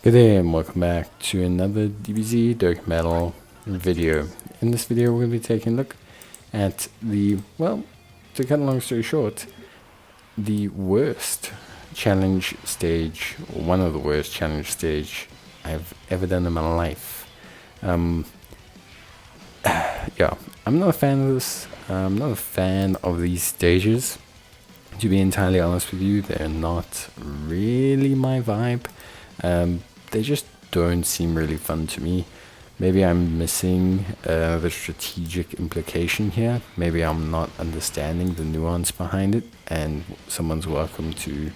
Good day and welcome back to another DBZ Dokkan Battle video. In this video we're going to be taking a look at to cut a long story short, the worst challenge stage, or one of the worst challenge stage I've ever done in my life. Yeah, I'm not a fan of this. I'm not a fan of these stages. To be entirely honest with you, they're not really my vibe. They just don't seem really fun to me. Maybe I'm missing the strategic implication here. Maybe I'm not understanding the nuance behind it, and someone's welcome to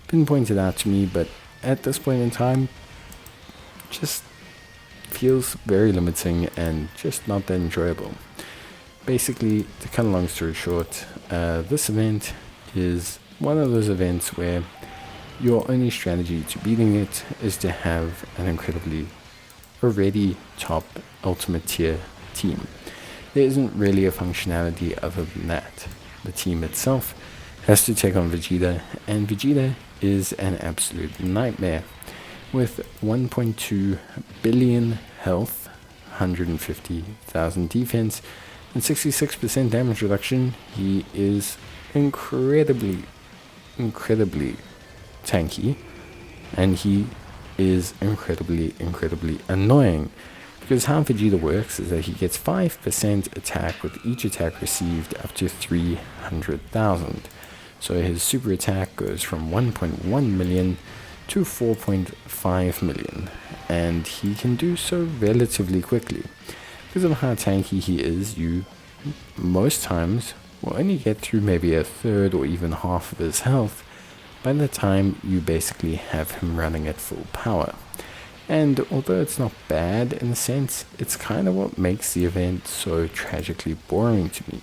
pinpoint it out to me, but at this point in time, just feels very limiting and just not that enjoyable. Basically, to cut a long story short, this event is one of those events where your only strategy to beating it is to have an incredibly already top ultimate tier team. There isn't really a functionality other than that. The team itself has to take on Vegeta, and Vegeta is an absolute nightmare. With 1.2 billion health, 150,000 defense, and 66% damage reduction, he is incredibly tanky, and he is incredibly annoying, because how Vegeta works is that he gets 5% attack with each attack received up to 300,000. So his super attack goes from 1.1 million to 4.5 million, and he can do so relatively quickly. Because of how tanky he is, you most times will only get through maybe a third or even half of his health by the time you basically have him running at full power. And although it's not bad in a sense, it's kind of what makes the event so tragically boring to me.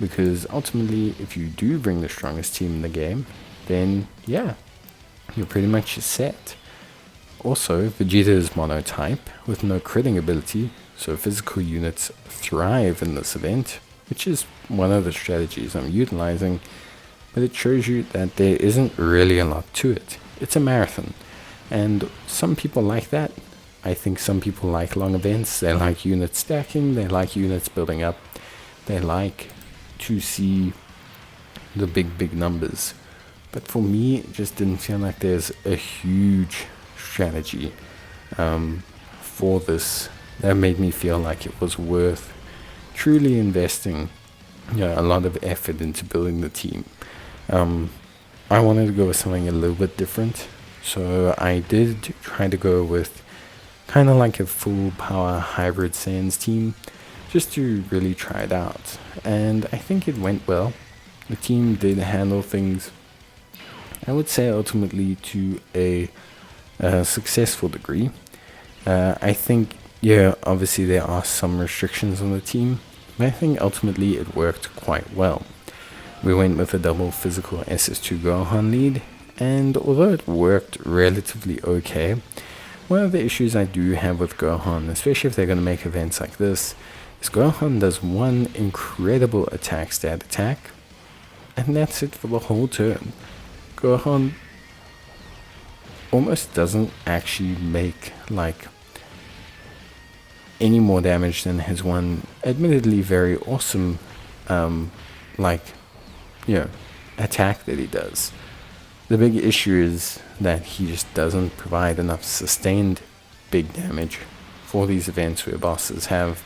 Because ultimately, if you do bring the strongest team in the game, then yeah, you're pretty much set. Also, Vegeta is monotype with no critting ability, so physical units thrive in this event, which is one of the strategies I'm utilizing. But it shows you that there isn't really a lot to it. It's a marathon, and some people like that. I think some people like long events. They like unit stacking, they like units building up, they like to see the big numbers. But for me, it just didn't feel like there's a huge strategy for this that made me feel like it was worth truly investing a lot of effort into building the team. I wanted to go with something a little bit different, so I did try to go with kind of like a full power hybrid Saiyans team, just to really try it out, and I think it went well. The team did handle things, I would say, ultimately to a successful degree. I think, yeah, obviously there are some restrictions on the team, but I think ultimately it worked quite well. We went with a double physical SS2 Gohan lead, and although it worked relatively okay, one of the issues I do have with Gohan, especially if they're going to make events like this, is Gohan does one incredible attack stat attack, and that's it for the whole turn. Gohan almost doesn't actually make like any more damage than his one admittedly very awesome attack that he does. The big issue is that he just doesn't provide enough sustained big damage for these events where bosses have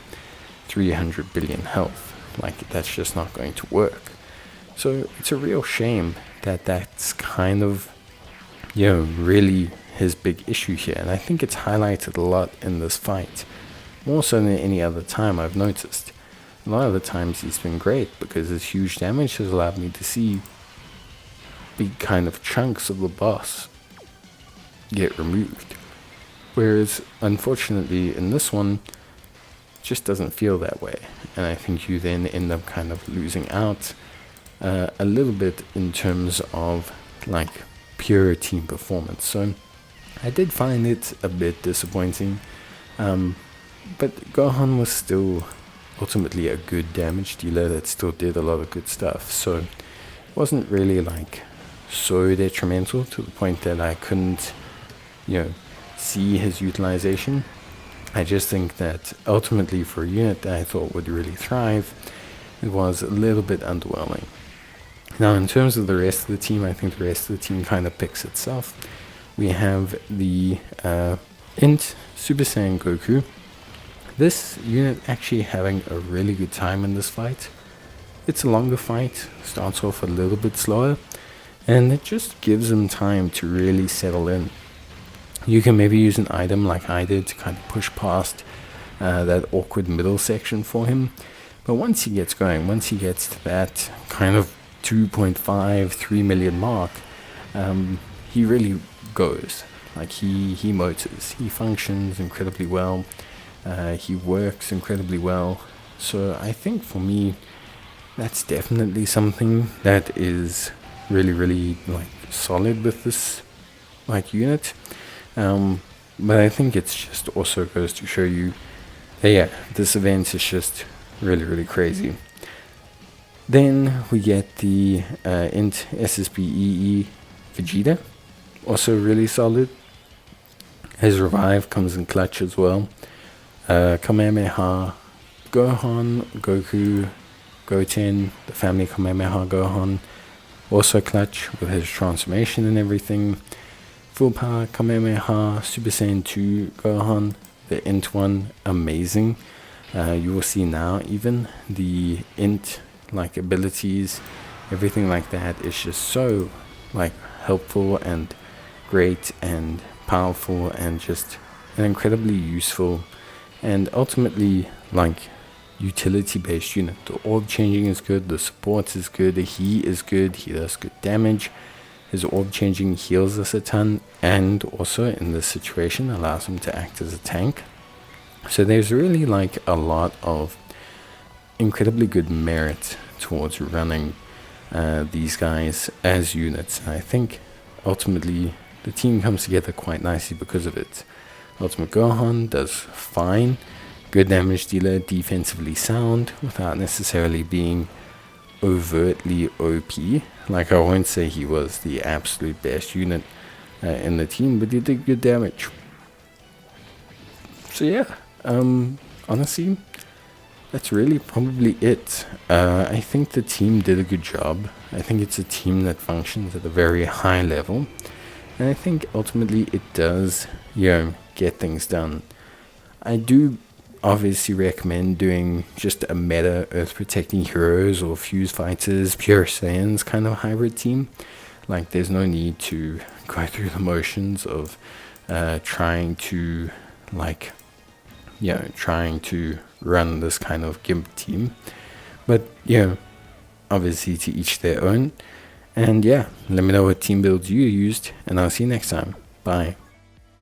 300 billion health. Like, that's just not going to work. So it's a real shame that that's kind of really his big issue here, and I think it's highlighted a lot in this fight, more so than any other time I've noticed. A lot of the times he's been great because his huge damage has allowed me to see big kind of chunks of the boss get removed. Whereas, unfortunately, in this one, it just doesn't feel that way. And I think you then end up kind of losing out a little bit in terms of like pure team performance. So I did find it a bit disappointing. But Gohan was still ultimately a good damage dealer that still did a lot of good stuff, so it wasn't really like so detrimental to the point that I couldn't see his utilization. I just think that ultimately for a unit that I thought would really thrive, it was a little bit underwhelming. Now, in terms of the rest of the team, I think the rest of the team kind of picks itself. We have the Int Super Saiyan Goku. This unit actually having a really good time in this fight. It's a longer fight, starts off a little bit slower, and it just gives him time to really settle in. You can maybe use an item like I did to kind of push past that awkward middle section for him. But once he gets going, once he gets to that kind of 2.5, 3 million mark, he really goes. Like he motors, he functions incredibly well, he works incredibly well. So I think for me, that's definitely something that is really, really like solid with this like unit. But I think it's just also goes to show you that yeah, this event is just really, really crazy. Then we get the Int SSBEE Vegeta, also really solid. His revive comes in clutch as well. Kamehameha Gohan, Goku, Goten, the family Kamehameha Gohan, also clutch with his transformation and everything. Full power Kamehameha Super Saiyan 2 Gohan, the Int one, amazing. You will see now even the Int like abilities, everything like that is just so like helpful and great and powerful and just an incredibly useful and ultimately like utility based unit. The orb changing is good, the support is good, he is good, he does good damage. His orb changing heals us a ton, and also in this situation allows him to act as a tank. So there's really like a lot of incredibly good merit towards running these guys as units. And I think ultimately the team comes together quite nicely because of it. Ultimate Gohan does fine, good damage dealer, defensively sound, without necessarily being overtly OP. Like I won't say he was the absolute best unit in the team, but he did good damage. So yeah, honestly, that's really probably it. I think the team did a good job. I think it's a team that functions at a very high level, and I think ultimately it does, get things done. I do obviously recommend doing just a meta Earth Protecting Heroes or Fuse Fighters, Pure Saiyans kind of hybrid team. Like there's no need to go through the motions of trying to run this kind of GIMP team. But obviously to each their own. And let me know what team builds you used, and I'll see you next time. Bye.